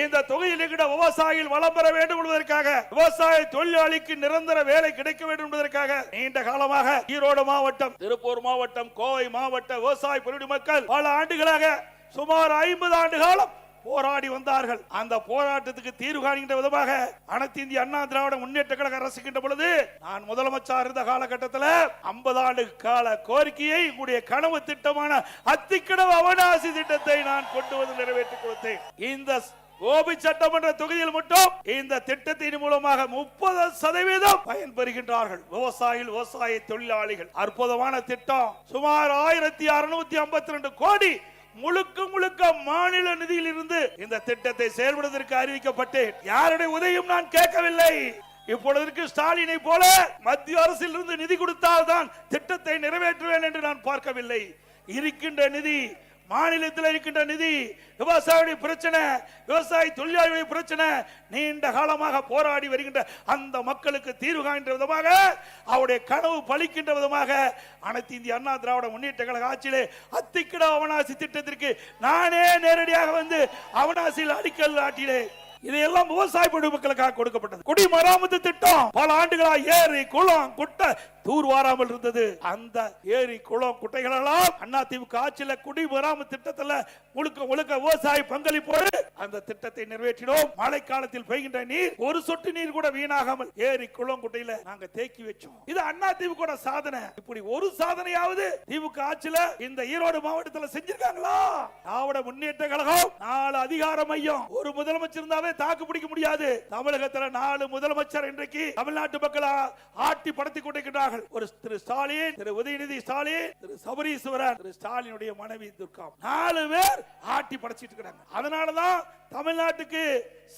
இந்த தொகுதியில் இருக்கிற விவசாயிகள் வளம் பெற வேண்டும் என்பதற்காக, விவசாய தொழிலாளிக்கு நிரந்தர வேலை கிடைக்க வேண்டும் என்பதற்காக நீண்ட காலமாக ஈரோடு மாவட்டம், திருப்பூர் மாவட்டம், கோவை மாவட்ட விவசாய பெருடி மக்கள் பல ஆண்டுகளாக சுமார் 50 ஆண்டு காலம் போராடி வந்தார்கள். அந்த போராட்டத்துக்கு தீர்வு காண்கின்ற விதமாக அனைத்து இந்திய அண்ணா திராவிட முன்னேற்ற கழக அரசுகின்ற பொழுது நான் முதலமைச்சர் இருந்த காலகட்டத்தில் 50 ஆண்டு கால கோரிக்கையை உங்களுடைய கனவு திட்டமான அத்திக்கடவு அவனாசி திட்டத்தை நான் கொண்டு வந்து நிறைவேற்றி கொடுத்தேன். இந்த கோபி சட்டமன்ற தொகுதியில் மட்டும் இந்த திட்டத்தின் மூலமாக 30% பயன்பெறுகின்றார்கள் விவசாயிகள், விவசாய தொழிலாளிகள். அற்புதமான திட்டம். சுமார் 1652 கோடி முழுக்க முழுக்க மாநில நிதியில் இருந்து இந்த திட்டத்தை செயல்படுவதற்கு அறிவிக்கப்பட்டேன். யாருடைய உதவியும் நான் கேட்கவில்லை. இப்பொழுதற்கு ஸ்டாலினை போல மத்திய அரசில் இருந்து நிதி கொடுத்தால் தான் திட்டத்தை நிறைவேற்றுவேன் என்று நான் பார்க்கவில்லை. இருக்கின்ற நிதி, மாநிலத்தில் இருக்கின்ற நிதி, விவசாயிகளுடைய பிரச்சனை, விவசாய தொழிலாளர்களுடைய பிரச்சனை, நீண்ட காலமாக போராடி வருகின்ற அந்த மக்களுக்கு தீர்வு காண்கின்ற விதமாக, அவருடைய கனவு பலிக்கின்ற விதமாக அனைத்து இந்திய அண்ணா திராவிட முன்னேற்ற கழக ஆட்சியிலே அத்திக்கடவு அவனாசி திட்டத்திற்கு நானே நேரடியாக வந்து அவனாசியில் அடிக்கல் நாட்டிலே. இதையெல்லாம் விவசாய மக்களுக்காக கொடுக்கப்பட்டது. குடிமராமத்து திட்டம் பல ஆண்டுகளாக ஏரி, குளம், குட்டை தூர்வாராமல் இருந்தது. அந்த ஏரி, குளம், குட்டைகள் எல்லாம் அதிமுக ஆட்சியில குடிமராமத்து திட்டத்தில் முழுக்க முழுக்க விவசாய பங்களிப்போடு அந்த திட்டத்தை நிறைவேற்றினோம். மழை காலத்தில் பெய்கின்ற நீர் ஒரு சொட்டு நீர் கூட வீணாகாமல் ஏரி, குளம், குட்டையில நாங்க தேக்கி வச்சோம். இது அதிமுக சாதனை. இப்படி ஒரு சாதனையாவது திமுக ஆட்சியில இந்த ஈரோடு மாவட்டத்தில் செஞ்சிருக்காங்களா? திராவிட முன்னேற்ற கழகம் 4 அதிகார மையம், ஒரு முதலமைச்சர் இருந்தாவே தாக்கு பிடிக்க முடியாது. தமிழகத்தில் 4 முதலமைச்சர் இன்றைக்கு தமிழ்நாட்டு மக்கள் ஆட்டி படுத்திக் கொண்டிருக்கிறார்கள். ஒரு திரு ஸ்டாலின், திரு உதயநிதி ஸ்டாலின், திரு சபரீஸ்வரன், திரு ஸ்டாலினுடைய மனைவி துர்கா, 4 பேர் ஆட்டி படைச்சிட்டு இருக்காங்க. அதனாலதான் தமிழ்நாட்டுக்கு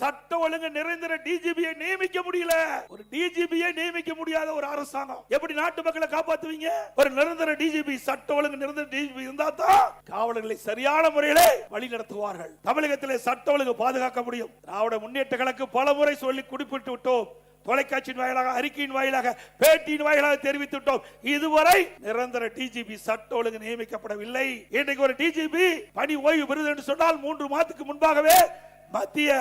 சட்ட ஒழுங்கு நிரந்தர டிஜிபியை நியமிக்க முடியல. ஒரு டிஜிபியை நியமிக்க முடியாத ஒரு அரசாங்கம் எப்படி நாட்டு மக்களை காப்பாத்துவீங்க? ஒரு நிரந்தர டிஜிபி, சட்ட ஒழுங்கு நிரந்தர டிஜிபி இருந்தா தான் காவலர்களை சரியான முறையில் வழி நடத்துவார்கள். தமிழகத்திலே சட்ட ஒழுங்கு பாதுகாக்க முடியும். திராவிட முன்னேற்ற கழகம் பல முறை சொல்லி குறிப்பிட்டு விட்டோம். தொலைக்காட்சியின் வாயிலாக, அறிக்கையின் வாயிலாக, பேட்டியின் வாயிலாக தெரிவித்துட்டோம். இதுவரை நிரந்தர டிஜிபி சட்ட ஒழுங்கு நியமிக்கப்படவில்லை. இன்றைக்கு ஒரு டிஜிபி பணி ஓய்வு பெறுது என்று சொன்னால் 3 மாதத்துக்கு முன்பாகவே மத்திய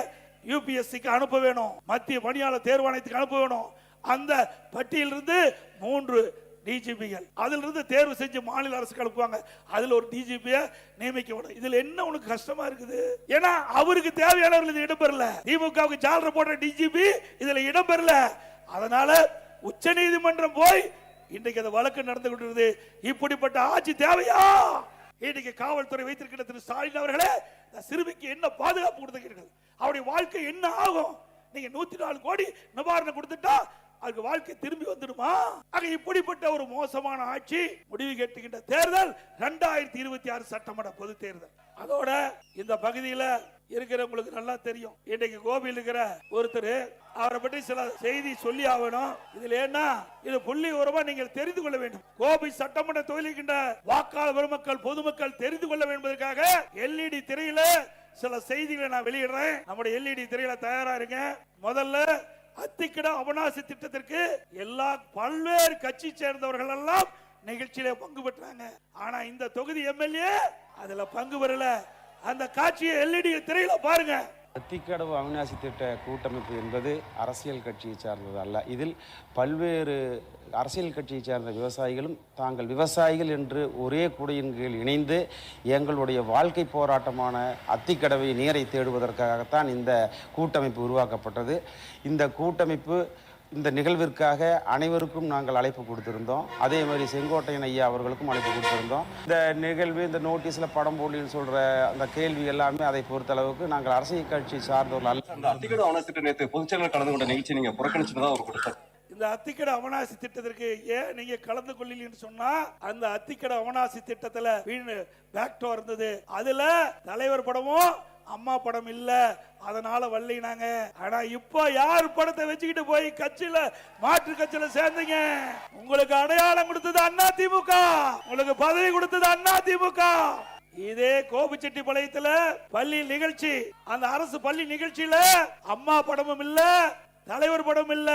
யூபிஎஸ்சிக்கு அனுப்ப வேணும், மத்திய பணியாளர் தேர்வாணையத்துக்கு அனுப்ப வேணும். அந்த பட்டியலிருந்து 3 டிஜிபிகள் அதிலிருந்து தேர்வு செஞ்சு மாநில அரசுக்கு அனுப்புவாங்க. அதுல ஒரு டிஜிபியை நியமிக்க. இதுல என்ன உனக்கு கஷ்டமா இருக்குது? ஏன்னா அவருக்கு தேவையானவர்கள் இடம்பெறல. திமுகவுக்கு ஜாலர் போடுற டிஜிபி இதுல இடம்பெறல. அதனால உச்ச நீதிமன்றம் போய் இன்றைக்கு அந்த வழக்கு நடந்து கொண்டிருக்கிறது. இப்படிப்பட்ட ஆட்சி தேவையா? இன்னைக்கு காவல்துறை வைத்திருக்கிற திரு ஸ்டாலின் அவர்களே, சிறுமிக்கு என்ன பாதுகாப்பு கொடுத்திருக்கிறீர்கள்? அவருடைய வாழ்க்கை என்ன ஆகும்? நீங்க 104 கோடி நிவாரணம் கொடுத்துட்டா அதுக்கு வாழ்க்கை திரும்பி வந்துடுமா? இப்படிப்பட்ட ஒரு மோசமான ஆட்சி. முடிவு கேட்டுகின்ற தேர்தல் 2026 சட்டமன்ற பொது தேர்தல். அதோட இந்த பகுதியில் இருக்கிறவங்களுக்கு நல்லா தெரியும். இன்றைக்கு கோபியில் இருக்கிற ஒருத்தர், அவரை பற்றி சில செய்தி சொல்லி ஆகணும். இதுல என்ன, இது புள்ளி உரமா நீங்கள் தெரிந்து கொள்ள வேண்டும். கோபி சட்டமன்ற தொகுதிக்கின்ற வாக்காளர் பெருமக்கள், பொதுமக்கள் தெரிந்து கொள்ள என்பதற்காக எல்இடி திரையில சில செய்திகளை நான் வெளியிடுறேன். நம்முடைய எல்இடி திரையில தயாரா இருங்க. முதல்ல அத்திக்கடவு அவனாசி திட்டத்திற்கு எல்லா பல்வேறு கட்சி சேர்ந்தவர்கள் எல்லாம் நிகழ்ச்சியில பங்கு பெற்றாங்க. ஆனா இந்த தொகுதி எம்எல்ஏ அதுல பங்கு பெறல. அந்த காட்சியை எல்இடி திரையில பாருங்க. அத்திக்கடவு அவிநாசி திட்ட கூட்டமைப்பு என்பது அரசியல் கட்சியை சார்ந்தது அல்ல. இதில் பல்வேறு அரசியல் கட்சியை சார்ந்த விவசாயிகளும் தாங்கள் விவசாயிகள் என்று ஒரே குடையின் கீழ் இணைந்து எங்களுடைய வாழ்க்கை போராட்டமான அத்திக்கடவை நீரை தேடுவதற்காகத்தான் இந்த கூட்டமைப்பு உருவாக்கப்பட்டது. இந்த கூட்டமைப்பு இந்த நிகழ்விற்காக அனைவருக்கும் நாங்கள் அழைப்பு கொடுத்திருந்தோம். அதே மாதிரி செங்கோட்டையன் ஐயா அவர்களுக்கும் அழைப்பு கொடுத்திருந்தோம். இந்த நிகழ்வு, இந்த நோட்டீஸில் படம் போலின்னு சொல்ற அந்த கேள்வி எல்லாமே அதை பொறுத்த அளவுக்கு நாங்கள் அரசியல் கட்சி சார்ந்தவர்கள் அல்ல. அந்த அத்திக்கடவு அவனாசி திட்ட நேற்று பொதுச்செயலாளர் கலந்து கொண்ட நிகழ்ச்சி நீங்க புறக்கணிச்சுதான் அவர் கொடுத்தார். இந்த அத்திக்கடவு அவனாசி திட்டத்திற்கு ஏன் நீங்க கலந்து கொள்ளலன்னு சொன்னா, அந்த அத்திக்கடவு அவனாசி திட்டத்துல பேக்டோ இருந்தது. அதுல தலைவர் படமும் அம்மா படம் இல்ல, அதனால வல்லினாங்க. ஆனா இப்ப யார் படத்தை வச்சுக்கிட்டு போய் கட்சியில, மாற்று கட்சியில சேர்ந்தீங்க? உங்களுக்கு அடையாளம் கொடுத்தது அதிமுக, உங்களுக்கு பதவி கொடுத்தது அதிமுக. இதே கோபிச்செட்டிப்பாளையத்துல பள்ளி நிகழ்ச்சி, அந்த அரசு பள்ளி நிகழ்ச்சியில அம்மா படமும் இல்ல, தலைவர் படம் இல்ல,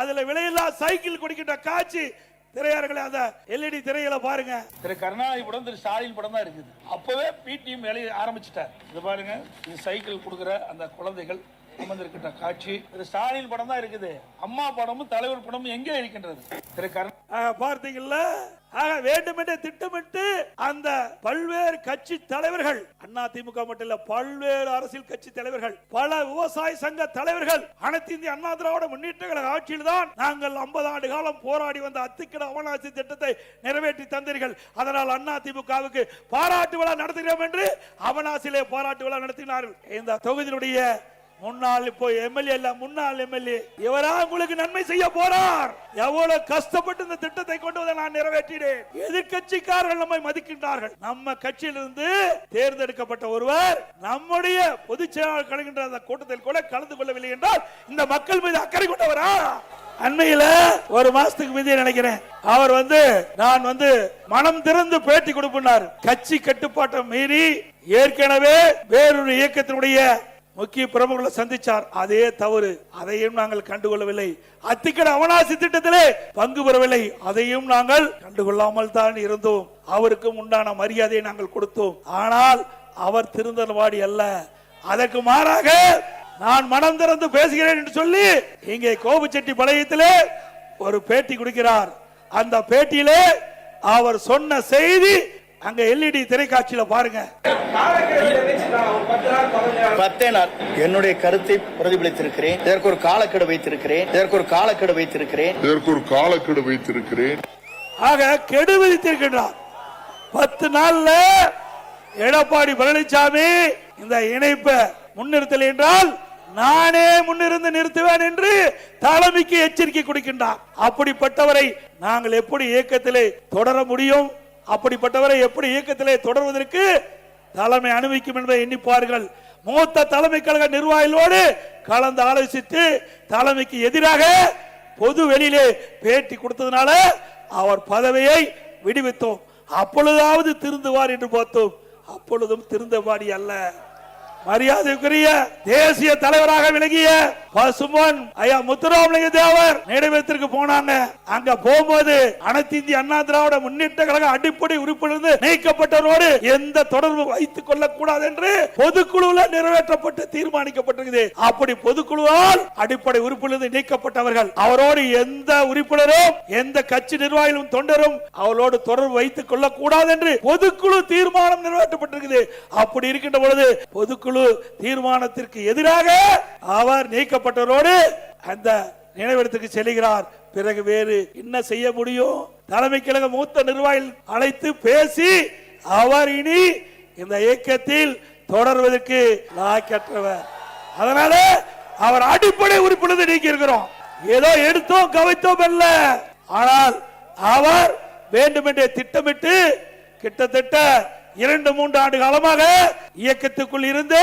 அதுல விலையில்லா சைக்கிள் கொடுக்கின்ற காட்சி திரையரங்களை அந்த LED திரையில பாருங்க. திரு கருணாநிதி படம், திரு ஸ்டாலின் படம் தான் இருக்குது. அப்பவே பிடிஎம் வேலையை ஆரம்பிச்சுட்டார். இது பாருங்க, இது சைக்கிள் கொடுக்குற அந்த குழந்தைகள் அமர்ந்திருக்கின்ற காட்சி. திரு ஸ்டாலின் படம் தான் இருக்குது. அம்மா படமும் தலைவர் படமும் எங்கே இருக்கின்றது? திரு பார்த்தீங்கல்ல, வேண்டுமென்றே திட்டமிட்டு அந்த பல்வேறு கட்சி தலைவர்கள், அதிமுக மட்டும் இல்ல, பல்வேறு அரசியல் கட்சி தலைவர்கள், பல விவசாய சங்க தலைவர்கள், அனைத்து இந்திய அண்ணா திராவிட முன்னேற்ற கழக ஆட்சியில் தான் நாங்கள் 50 ஆண்டு காலம் போராடி வந்த அத்திக்கட அவனாசி திட்டத்தை நிறைவேற்றி தந்தீர்கள். அதனால் அதிமுகவுக்கு பாராட்டு விழா நடத்துகிறோம் என்று அவனாசிலே பாராட்டு விழா நடத்தினார்கள். இந்த தொகுதியினுடைய முன்னாள், இப்போ எம்எல்ஏ இல்ல, முன்னாள் எம்எல்ஏ இவரா உங்களுக்கு நன்மை செய்ய போறார். எவ்வளவு கஷ்டப்பட்டு இந்த திட்டத்தை கொண்டு வந்து நான் நிறைவேற்றினேன். எதிர்கட்சிக்காரர்கள் நம்மை மதிக்கின்றார்கள். நம்ம கட்சியிலிருந்து தேர்ந்தெடுக்கப்பட்ட ஒருவர் நம்முடைய பொதுச் செயலாளர் கலக்கின்ற அந்த கூட்டத்தில் கூட கலந்து கொள்ளவில்லை என்றால் இந்த மக்கள் மீது அக்கறை கொண்டவரா? அண்மையில ஒரு மாசத்துக்கு மீது நினைக்கிறேன், அவர் நான் மனம் திறந்து பேட்டி கொடுப்பார். கட்சி கட்டுப்பாட்டை மீறி ஏற்கனவே வேறொரு இயக்கத்தினுடைய முக்கிய பிரமுகர்களை சந்திச்சார். அதே தவறு, அதையும் நாங்கள் கண்டுகொள்ளவில்லை. அத்திக்கட அவனாசி திட்டத்திலே பங்கு பெறவில்லை, அதையும் நாங்கள் கண்டுகொள்ளாமல் தான் இருந்தோம். அவருக்கும் உண்டான மரியாதையை நாங்கள் கொடுத்தோம். ஆனால் அவர் திருந்தவாடி அல்ல. அதற்கு மாறாக நான் மனம் திறந்து பேசுகிறேன் என்று சொல்லி இங்கே கோபிச்செட்டிப்பாளையத்திலே ஒரு பேட்டி கொடுக்கிறார். அந்த பேட்டியிலே அவர் சொன்ன செய்தி அங்க LED திரைக்காட்சியில பாருங்க. 10 நாள் என்னுடைய கருத்தை பிரதிபலித்திருக்கிறேன். இதற்கு ஒரு காலக்கெடு வைத்திருக்கிறேன். ஆக கெடு விதித்திருக்கிறார். 10 நாள்ல எடப்பாடி பழனிசாமி இந்த இணைப்பை முன்னிறுத்தல் என்றால் நானே முன்னிருந்து நிறுத்துவேன் என்று தலைமைக்கு எச்சரிக்கை கொடுக்கின்றார். அப்படிப்பட்டவரை நாங்கள் எப்படி இயக்கத்திலே தொடர முடியும்? அப்படிப்பட்டவரை எப்படி இயக்கத்திலே தொடர்வதற்கு தலைமை அனுமதிக்கும் என்பதை எண்ணிப்பார்கள். மூத்த தலைமை கழக நிர்வாகிகளோடு கலந்து ஆலோசித்து தலைமைக்கு எதிராக பொது வெளியிலே பேட்டி கொடுத்ததுனால அவர் பதவியை விடுவித்தோம். அப்பொழுதாவது திருந்துவார் என்று பார்த்தோம். அப்பொழுதும் திருந்தவாடி அல்ல. மரியாதைக்குரிய தேசிய தலைவராக விளங்கிய பசுமன் ஐயா முத்துராமலிங்க தேவர் நினைவகத்திற்கு போனாங்க. அங்க போகும்போது அனைத்து இந்திய அண்ணா திராவிட முன்னேற்ற கழக அடிப்படை உறுப்பிலிருந்து நீக்கப்பட்டவரோடு எந்த தொடர்பு வைத்துக் கொள்ளக் கூடாது என்று பொதுக்குழுவில் நிறைவேற்றப்பட்டு தீர்மானிக்கப்பட்டிருக்கிறது. அப்படி பொதுக்குழுவால் அடிப்படை உறுப்பிலிருந்து நீக்கப்பட்டவர்கள், அவரோடு எந்த உறுப்பினரும் எந்த கட்சி நிர்வாகிகளும் தொண்டரும் அவரோடு தொடர்பு வைத்துக் கொள்ளக் கூடாது என்று பொதுக்குழு தீர்மானம் நிறைவேற்றப்பட்டிருக்கிறது. அப்படி இருக்கின்ற பொழுது பொதுக்குழு தீர்மானத்திற்கு எதிராக அவர் நீக்கப்பட்டவரோடு அந்த நினைவிடத்துக்கு செல்கிறார். பிறகு வேறு என்ன செய்ய முடியும்? தலைமை கழக மூத்த நிர்வாகிகள் அழைத்து பேசி அவர் இனி இந்த இயக்கத்தில் தொடர்வதற்கு லாயக்கற்றவர். அதனால அவர் அடிப்படை உறுப்பினர் நீக்கி இருக்கிறோம். ஏதோ எடுத்தோம் கவைத்தோம் அல்ல. ஆனால் அவர் வேண்டுமென்றே திட்டமிட்டு கிட்டத்தட்ட 2-3 ஆண்டு காலமாக இயக்கத்துக்குள் இருந்து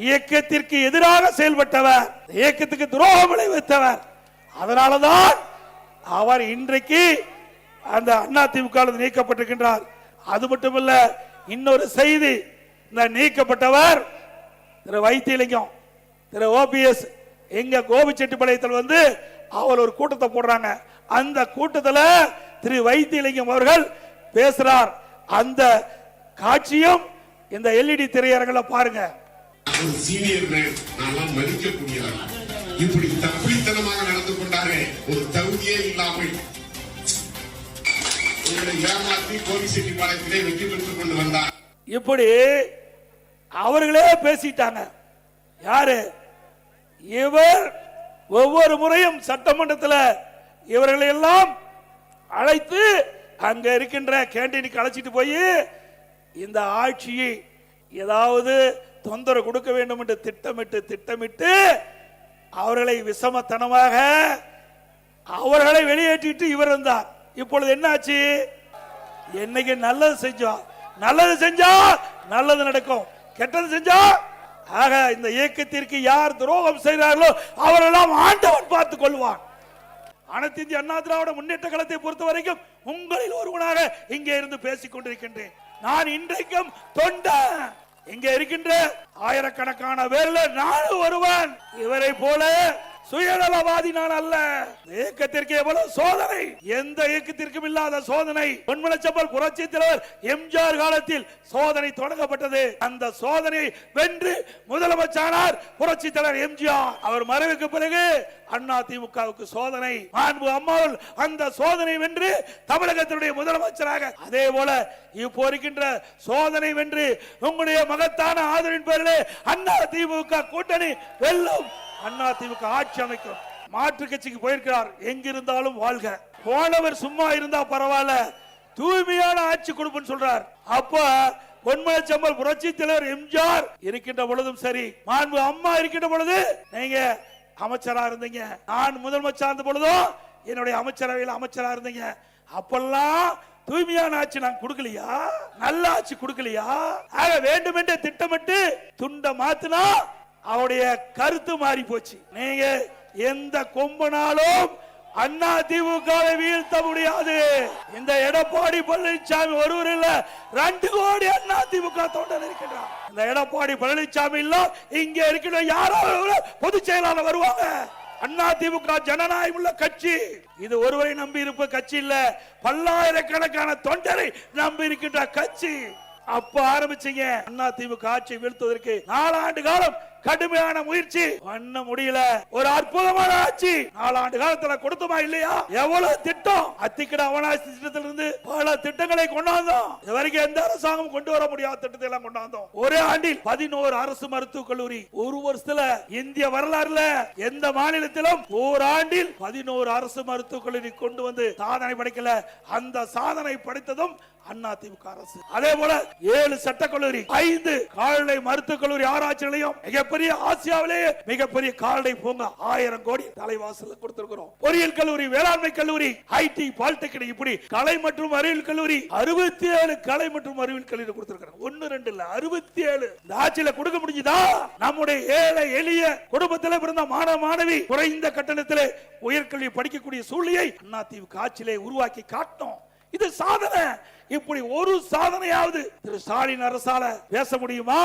இயக்கத்திற்கு எதிராக செயல்பட்டவர், இயக்கத்துக்கு துரோகம் விளைவித்தவர். அதனாலதான் அவர் இன்றைக்கு அந்த அதிமுக நீக்கப்பட்டிருக்கின்றார். அது மட்டுமல்ல, இன்னொரு செய்தி, இந்த நீக்கப்பட்டவர் திரு வைத்தியலிங்கம், திரு OPS எங்க கோபிச்செட்டிப்பாளையத்தில் அவர் ஒரு கூட்டத்தை போடுறாங்க. அந்த கூட்டத்தில் திரு வைத்தியலிங்கம் அவர்கள் பேசுறார். அந்த காட்சியும் இந்த LED திரையரங்குல பாருங்க. சீனியர் நான் மதிக்கக்கூடிய இப்படி தப்பித்தனமாக நடந்து கொண்டாரே, ஒரு தகுதியே இல்லாமல் ஏமாற்றி கோபிச்செட்டிப்பாளையத்திலே வெற்றி பெற்றுக் கொண்டு வந்தார். இப்படி அவர்களே பேசிட்டாங்க. யாரு இவர்? ஒவ்வொரு முறையும் சட்டமன்றத்தில் இவர்களை எல்லாம் அழைத்து அங்க இருக்கின்ற கேண்டீனுக்கு அழைச்சிட்டு போய் இந்த ஆட்சியை ஏதாவது தொந்தரவு கொடுக்க வேண்டும் என்று திட்டமிட்டு அவர்களை விஷமத்தனமாக அவர்களை வெளியேற்றிட்டு இவர் வந்தார். இப்பொழுது என்னாச்சு? என்னைக்கு நல்லது செஞ்சா நல்லது நடக்கும், கெட்டது செஞ்சா ஆக இந்த இயக்கத்திற்கு யார் துரோகம் செய்கிறார்களோ அவரெல்லாம் ஆண்டவன் பார்த்துக் கொள்வான். அனைத்து இந்திய அண்ணா திராவிட முன்னேற்ற கழகத்தை பொறுத்த வரைக்கும் உங்களில் ஒருவனாக இங்கே இருந்து பேசிக் கொண்டிருக்கின்றேன். நான் இன்றைக்கும் தொண்டன். இங்கே இருக்கின்ற ஆயிரக்கணக்கான பேர்ல நானும் ஒருவன். இவரை போல சுயநலவாதி நான் அல்ல. இயக்கத்திற்கு எவ்வளவு சோதனை, எந்த இயக்கத்திற்கும் இல்லாத சோதனை. பொன்மனச்செம்மல் புரட்சி தலைவர் எம்ஜிஆர் காலத்தில் சோதனை தொடங்கப்பட்டது. அந்த சோதனை வென்று முதலமைச்சரானார் புரட்சி தலைவர் எம்ஜிஆர். அவர் மறைவுக்கு பிறகு அதிமுகவுக்கு சோதனை. மாண்பு அம்மாள் அந்த சோதனை வென்று தமிழகத்தினுடைய முதலமைச்சராக, அதே போல இப்போ இருக்கின்ற சோதனை வென்று உங்களுடைய மகத்தான ஆதரவின் பேரிலே அதிமுக கூட்டணி வெல்லும். அதிமுக ஆட்சி அமைக்கும். மாற்று கட்சிக்கு போயிருக்கிறார். எங்கிருந்தாலும் வாழ்க. போனவர் சும்மா இருந்தா பரவாயில்ல, தூய்மையான ஆட்சி கொடுப்புன்னு சொல்றார். அப்ப பொன்மனச்செம்மல் புரட்சி தலைவர் எம்ஜிஆர் இருக்கின்ற பொழுதும் சரி, மாண்பு அம்மா இருக்கின்ற பொழுது நீங்க அமைச்சரா இருந்தீங்க. நான் முதலமைச்சர் இருந்த பொழுதும் என்னுடைய அமைச்சரவையில் அமைச்சரா இருந்தீங்க. அப்பெல்லாம் தூய்மையான ஆட்சி நான் கொடுக்கலையா? நல்ல ஆட்சி கொடுக்கலையா? ஆக வேண்டும் என்று திட்டமிட்டு துண்ட மாத்தினா அவருடைய கருத்து மாறி போச்சு. நீங்க எந்த கொம்பனாலும் அதிமுகவை வீழ்த்த முடியாது. இந்த எடப்பாடி பழனிசாமி ஒருவர் இல்ல, 2 கோடி அதிமுக தொண்டர் இருக்கின்றார். இந்த எடப்பாடி பழனிசாமி இல்ல, இங்க இருக்கின்ற யாராவது பொதுச் செயலாளர் வருவாங்க. அதிமுக ஜனநாயகம் உள்ள கட்சி. இது ஒருவரை நம்பி இருப்ப கட்சி இல்ல, பல்லாயிரக்கணக்கான தொண்டரை நம்பி இருக்கின்ற கட்சி. அப்ப ஆரம்பிச்சீங்க அதிமுக ஆட்சியை வீழ்த்துவதற்கு 4 ஆண்டு காலம் கடுமையான முயற்சி பண்ண முடியல. ஒரு அற்புதமான ஆட்சி 4 ஆண்டு காலத்துல கொடுத்தோமா இல்லையா? எவ்வளவு திட்டம், அத்திக்கட அவனாசி திட்டத்திலிருந்து பல திட்டங்களை கொண்டாந்தோம். இதுவரைக்கும் எந்த அரசாங்கம் கொண்டு வர முடியாத திட்டத்தை எல்லாம் கொண்டாந்தோம். ஒரே ஆண்டில் 11 அரசு மருத்துவக் கல்லூரி. ஒரு வருஷத்துல இந்திய வரலாறுல எந்த மாநிலத்திலும் ஓராண்டில் 11 அரசு மருத்துவக் கல்லூரி கொண்டு வந்து சாதனை படைக்கல. அந்த சாதனை படைத்ததும் அதிமுக அரசு. அதே போல 7 சட்டக்கல்லூரி, 5 கால்நடை மருத்துவக் கல்லூரி ஆராய்ச்சி நிலையம், மிகப்பெரிய ஆசியாவிலேயே மிகப்பெரிய கால்நடை பூங்கா, 1000 கோடி தலைவாசல் கொடுத்திருக்கிறோம். பொறியியல் கல்லூரி, வேளாண்மை கல்லூரி, ஐடி, பாலிடெக்னிக், இப்படி கலை மற்றும் அறிவியல் கல்லூரி 67 கலை மற்றும் அறிவியல் கல்லூரி கொடுத்திருக்கிறோம். 1 2 இல்ல, 67. இந்த ஆட்சியில கொடுக்க முடிஞ்சதா? நம்முடைய ஏழை எளிய குடும்பத்தில் பிறந்த மாணவ மாணவி குறைந்த கட்டணத்தில் உயர்கல்வி படிக்கக்கூடிய சூழ்நிலையை அதிமுக ஆட்சியிலே உருவாக்கி காட்டணும். இது சாதனை. இப்படி ஒரு சாதனையாவது திரு ஸ்டாலின் அரசால பேச முடியுமா?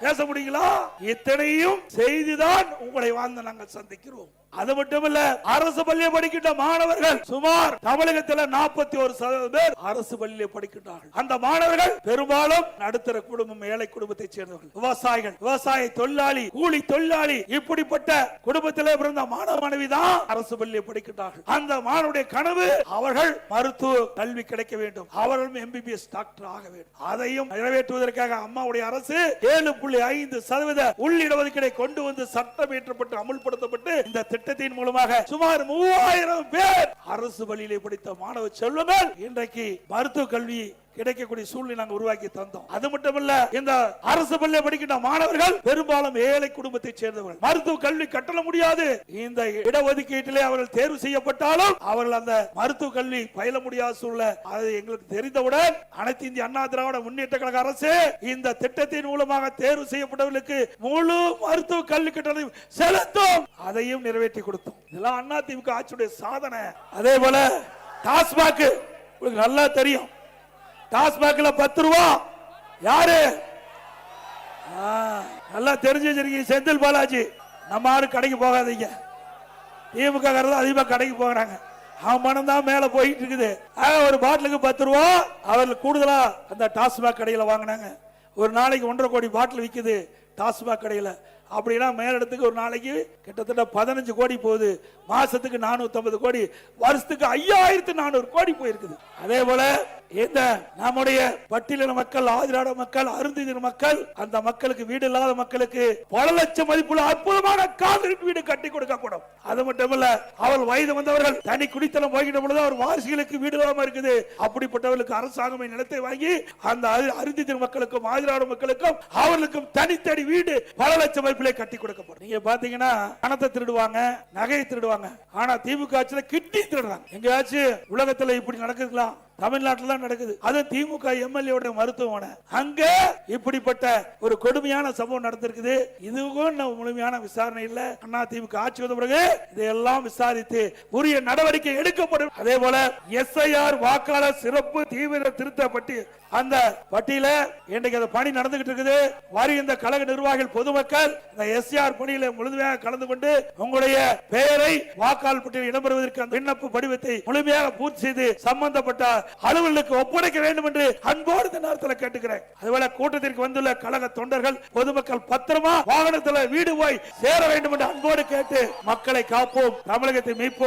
பேச முடியுங்களா? இத்தனையும் செய்துதான் உங்களை வாழ்ந்து நாங்கள் சந்திக்கிறோம். அது மட்டுமல்ல, அரசு பள்ளியில் படிக்கின்ற மாணவர்கள் சுமார் தமிழகத்தில் 41% பேர் அரசு பள்ளியில் படிக்கின்றார்கள். அந்த மாணவர்கள் பெரும்பாலும் நடுத்தர குடும்பம், ஏழை குடும்பத்தை சேர்ந்தவர்கள், விவசாயிகள், விவசாய தொழிலாளி, கூலி தொழிலாளி, இப்படிப்பட்ட குடும்பத்திலே பிறந்த மாணவ மாணவி தான் அரசு பள்ளியில் படிக்கின்றார்கள். அந்த மாணவருடைய கனவு அவர்கள் மருத்துவ கல்வி கிடைக்க வேண்டும், அவர்களும் MBBS டாக்டர் ஆக வேண்டும். அதையும் நிறைவேற்றுவதற்காக அம்மாவுடைய அரசு 7.5% உள்ளிடஒதுக்கீடை கொண்டு வந்து சட்டம் இயற்றப்பட்டு அமுல்படுத்தப்பட்டு இந்த திட்டத்தின் மூலமாக சுமார் 3000 பேர் அரசு பள்ளியிலே படித்த மாணவ செல்வங்கள் இன்றைக்கு மருத்துவ கல்வி கிடைக்கக்கூடிய சூழ்நிலை நாங்கள் உருவாக்கி தந்தோம். அது மட்டுமல்ல, இந்த அரசு பள்ளியில் படிக்கின்ற மாணவர்கள் பெரும்பாலும் ஏழை குடும்பத்தை சேர்ந்தவர்கள். மருத்துவ கல்வி கட்டண முடியாது. இந்த இடஒதுக்கீட்டிலே அவர்கள் தேர்வு செய்யப்பட்டாலும் அவர்கள் அந்த மருத்துவ கல்வி பயில முடியாத சூழ்நிலை. அது எங்களுக்கு தெரிந்தவுடன் அனைத்து இந்திய அண்ணா திராவிட முன்னேற்ற கழக அரசு இந்த திட்டத்தின் மூலமாக தேர்வு செய்யப்பட்டவர்களுக்கு முழு மருத்துவ கல்வி கட்டணம் செலுத்தும். அதையும் நிறைவேற்றி கொடுத்தோம். இதெல்லாம் அதிமுக ஆட்சியுடைய சாதனை. அதே போல டாஸ்மாக் உங்களுக்கு நல்லா தெரியும். டாஸ்மாக்ல 10 ரூபா யாரு நல்லா தெரிஞ்சு வச்சிருக்கீங்க. செந்தில் பாலாஜி, நம்ம ஆளு கடைக்கு போகாதீங்க. திமுக அதிகமா கடைக்கு போகிறாங்க. அவன் பணம் தான் மேல போயிட்டு இருக்குது. ஒரு பாட்டிலுக்கு 10 ரூபா அவர்கள் கூடுதலா அந்த டாஸ்மாக் கடையில வாங்கினாங்க. ஒரு நாளைக்கு 1.5 கோடி பாட்டில் விக்குது டாஸ்மாக் கடையில. அப்படின்னா மேலிடத்துக்கு ஒரு நாளைக்கு கிட்டத்தட்ட 15 கோடி போகுது. மாசத்துக்கு 450 கோடி, வருஷத்துக்கு 5400 கோடி போயிருக்குது. அதே போல இந்த நம்முடைய பட்டியலின மக்கள், ஆதிராட மக்கள், அருந்தின மக்கள், அந்த மக்களுக்கு வீடு இல்லாத மக்களுக்கு பல லட்சம் மதிப்புள்ள அற்புதமான கான்கிரீட் வீடு கட்டி கொடுக்கப்படும். அது மட்டுமல்ல, அவள் வயது வந்தவர்கள் தனி குடித்தனம் போகின்ற பொழுது அவர் வாரிசுகளுக்கு வீடு இல்லாம இருக்குது. அப்படிப்பட்டவர்களுக்கு அரசாங்கம் நிலத்தை வாங்கி அந்த அருந்தின மக்களுக்கும் ஆதிராட மக்களுக்கும் அவர்களுக்கும் தனித்தனி வீடு பல லட்சம் மதிப்பிலே கட்டி கொடுக்கப்படும். நீங்க பாத்தீங்கன்னா பணத்தை திருடுவாங்க, நகையை திருடுவாங்க. ஆனா திமுக ஆட்சியில கிட்னி திருடுறாங்க. எங்கயாச்சும் உலகத்துல இப்படி நடக்குதுங்களா? தமிழ்நாட்டில் தான் நடக்குது. அது திமுக எம்எல்ஏ மருத்துவமனை. அங்க இப்படிப்பட்ட ஒரு கொடுமையான சம்பவம் நடந்திருக்குது. இதுவும் முழுமையான விசாரணை இல்ல. அண்ணா திமுக ஆட்சி வந்த பிறகு இதையெல்லாம் விசாரித்து உரிய நடவடிக்கை எடுக்கப்படும். அதே போல எஸ்ஐஆர் வாக்காளர் சிறப்பு தீவிர திருத்த பட்டியல், அந்த பட்டியல இன்றைக்கு அந்த பணி நடந்துகிட்டு இருக்குது. வருகின்ற கழக நிர்வாகிகள் பொதுமக்கள் இந்த எஸ்ஆர் பணியில முழுமையாக கலந்து கொண்டு உங்களுடைய பெயரை வாக்காளர் பட்டியலில் இடம்பெறுவதற்கு அந்த விண்ணப்ப படிவத்தை முழுமையாக பூர்த்தி செய்து சம்பந்தப்பட்ட அலுவலருக்கு ஒப்படைக்க வேண்டும் என்று அன்போடு இந்த நேரத்தில் கேட்டுக்கிறேன். அதுபோல கூட்டத்திற்கு வந்துள்ள கழக தொண்டர்கள் பொதுமக்கள் பத்திரமா வாகனத்தில் வீடு போய் சேர வேண்டும் என்று அன்போடு கேட்டு மக்களை காப்போம், தமிழகத்தை மீட்போம்.